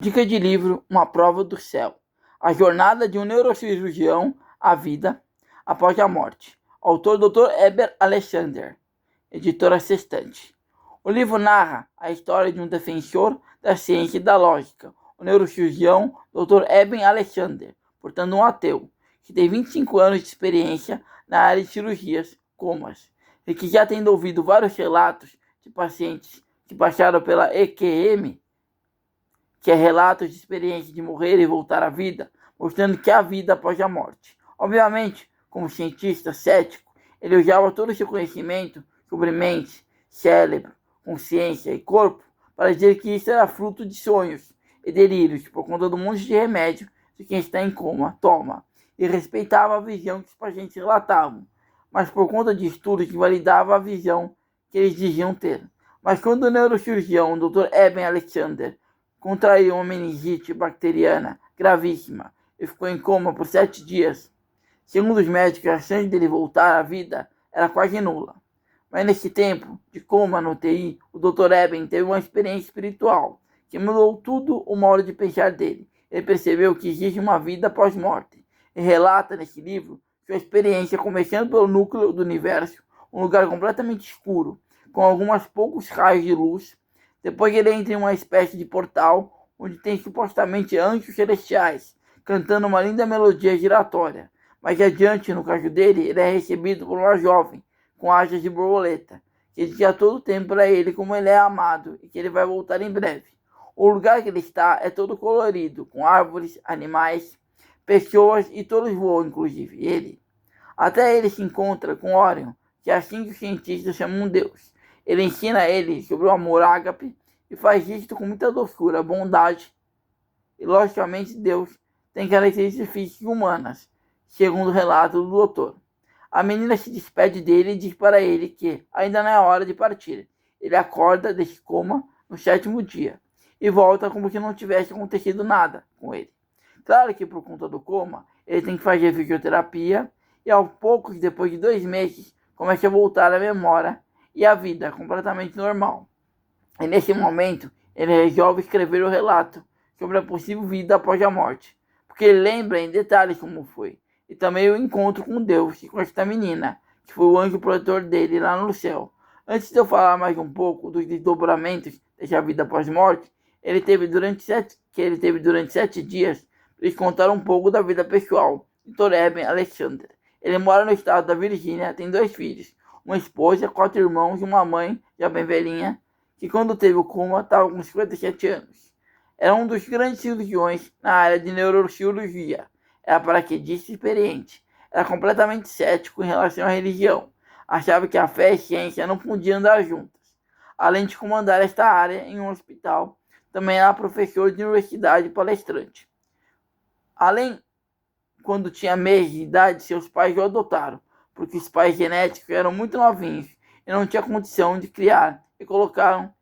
Dica de livro: Uma Prova do Céu. A jornada de um neurocirurgião à vida após a morte. Autor Dr. Heber Alexander. Editora Sextante. O livro narra a história de um defensor da ciência e da lógica, o neurocirurgião Dr. Heber Alexander, portanto um ateu, que tem 25 anos de experiência na área de cirurgias, comas, e que já tendo ouvido vários relatos de pacientes que passaram pela EQM, que é relatos de experiência de morrer e voltar à vida, mostrando que há vida após a morte. Obviamente, como cientista cético, ele usava todo o seu conhecimento sobre mente, cérebro, consciência e corpo para dizer que isso era fruto de sonhos e delírios por conta do monte de remédio que quem está em coma toma, e respeitava a visão que os pacientes relatavam, mas por conta de estudos que validavam a visão que eles diziam ter. Mas quando o neurocirurgião Dr. Eben Alexander contraiu uma meningite bacteriana gravíssima e ficou em coma por 7 dias. Segundo os médicos, a chance dele voltar à vida era quase nula. Mas nesse tempo de coma no UTI, o Dr. Eben teve uma experiência espiritual que mudou tudo o modo de pensar dele. Ele percebeu que existe uma vida após morte e relata nesse livro sua experiência começando pelo núcleo do universo, um lugar completamente escuro, com alguns poucos raios de luz. Depois ele entra em uma espécie de portal, onde tem supostamente anjos celestiais, cantando uma linda melodia giratória. Mais adiante, no caso dele, ele é recebido por uma jovem, com asas de borboleta, que diz a todo tempo para ele como ele é amado e que ele vai voltar em breve. O lugar que ele está é todo colorido, com árvores, animais, pessoas e todos voam, inclusive ele. Até ele se encontra com Orion, que é assim que os cientistas chamam Deus. Ele ensina a ele sobre o amor ágape e faz isso com muita doçura, bondade. E, logicamente, Deus tem características físicas humanas, segundo o relato do doutor. A menina se despede dele e diz para ele que ainda não é hora de partir. Ele acorda desse coma no 7º dia e volta como se não tivesse acontecido nada com ele. Claro que por conta do coma, ele tem que fazer fisioterapia e aos poucos, depois de 2 meses, começa a voltar à memória e a vida completamente normal. E nesse momento, ele resolve escrever o relato sobre a possível vida após a morte, porque ele lembra em detalhes como foi, e também o encontro com Deus e com esta menina, que foi o anjo protetor dele lá no céu. Antes de eu falar mais um pouco dos desdobramentos dessa vida após morte, que ele teve durante 7 dias, para lhes contar um pouco da vida pessoal de Dr. Eben Alexander. Ele mora no estado da Virgínia, tem 2 filhos, uma esposa, 4 irmãos e uma mãe, já bem velhinha, que quando teve o coma estava com 57 anos. Era um dos grandes cirurgiões na área de neurocirurgia. Era paraquedista experiente. Era completamente cético em relação à religião. Achava que a fé e a ciência não podiam andar juntas. Além de comandar esta área em um hospital, também era professor de universidade e palestrante. Além, quando tinha meses de idade, seus pais o adotaram, porque os pais genéticos eram muito novinhos e não tinha condição de criar, e colocaram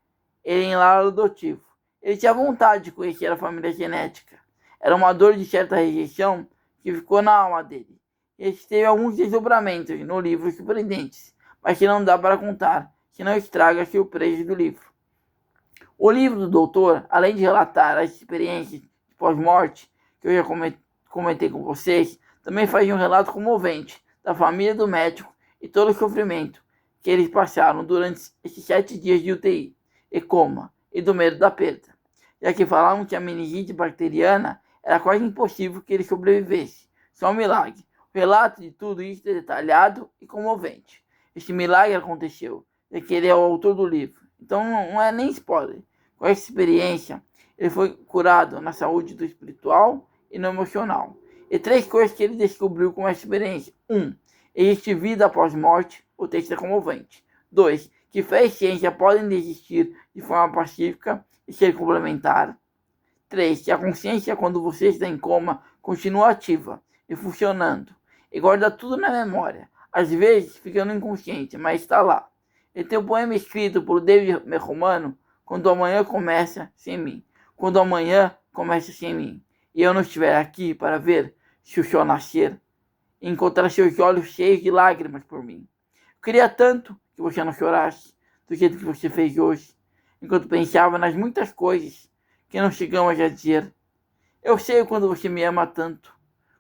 ele em lar adotivo. Ele tinha vontade de conhecer a família genética. Era uma dor de certa rejeição que ficou na alma dele. Ele teve alguns desdobramentos no livro surpreendentes, mas que não dá para contar, que não estraga a surpresa do livro. O livro do doutor, além de relatar as experiências de pós-morte, que eu já comentei com vocês, também faz um relato comovente da família do médico e todo o sofrimento que eles passaram durante esses 7 dias de UTI e coma e do medo da perda, já que falavam que a meningite bacteriana era quase impossível que ele sobrevivesse. Só um milagre. O relato de tudo isso é detalhado e comovente. Este milagre aconteceu, já que ele é o autor do livro. Então não é nem spoiler. Com essa experiência, ele foi curado na saúde do espiritual e no emocional. E 3 coisas que ele descobriu com essa experiência. 1. Existe vida após morte. O texto é comovente. 2. Que fé e ciência podem existir de forma pacífica e ser complementar. 3. Que a consciência, quando você está em coma, continua ativa e funcionando. E guarda tudo na memória. Às vezes, ficando inconsciente, mas está lá. E tem um poema escrito por David Romano, Quando amanhã começa sem mim. Quando amanhã começa sem mim. E eu não estiver aqui para ver se o sol nascer, e encontrar seus olhos cheios de lágrimas por mim. Eu queria tanto que você não chorasse do jeito que você fez hoje, enquanto pensava nas muitas coisas que não chegamos a dizer. Eu sei quando você me ama tanto,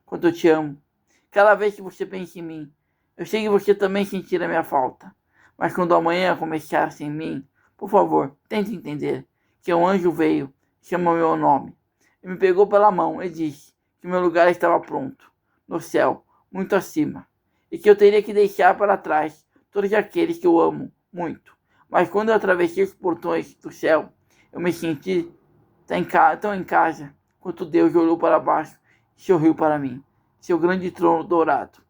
quanto eu te amo. Cada vez que você pensa em mim, eu sei que você também sentirá minha falta. Mas quando amanhã começar sem mim, por favor, tente entender que um anjo veio, chamou meu nome, e me pegou pela mão e disse que meu lugar estava pronto, no céu, muito acima, e que eu teria que deixar para trás todos aqueles que eu amo muito. Mas quando eu atravessei os portões do céu, eu me senti tão em casa quanto Deus olhou para baixo e sorriu para mim, seu grande trono dourado.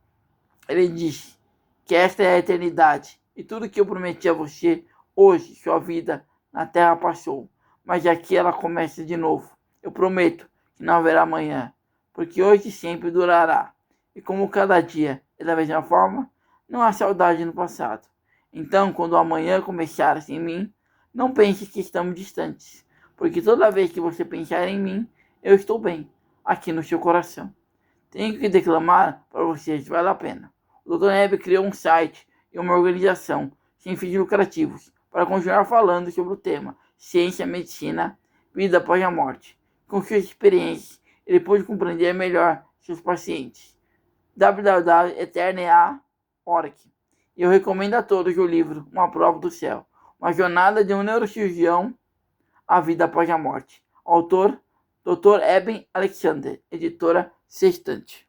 Ele disse que esta é a eternidade e tudo que eu prometi a você, hoje sua vida na terra passou, mas aqui ela começa de novo. Eu prometo que não haverá amanhã, porque hoje sempre durará. E como cada dia é da mesma forma, não há saudade no passado. Então, quando o amanhã começar sem mim, não pense que estamos distantes, porque toda vez que você pensar em mim, eu estou bem, aqui no seu coração. Tenho que declamar para vocês, vale a pena. O Dr. Hebe criou um site e uma organização sem fins lucrativos para continuar falando sobre o tema ciência, medicina, vida após a morte. Com suas experiências, ele pôde compreender melhor seus pacientes. www.eternea.org. E eu recomendo a todos o livro Uma Prova do Céu, uma jornada de um neurocirurgião à vida após a morte. Autor, Dr. Eben Alexander, editora Sextante.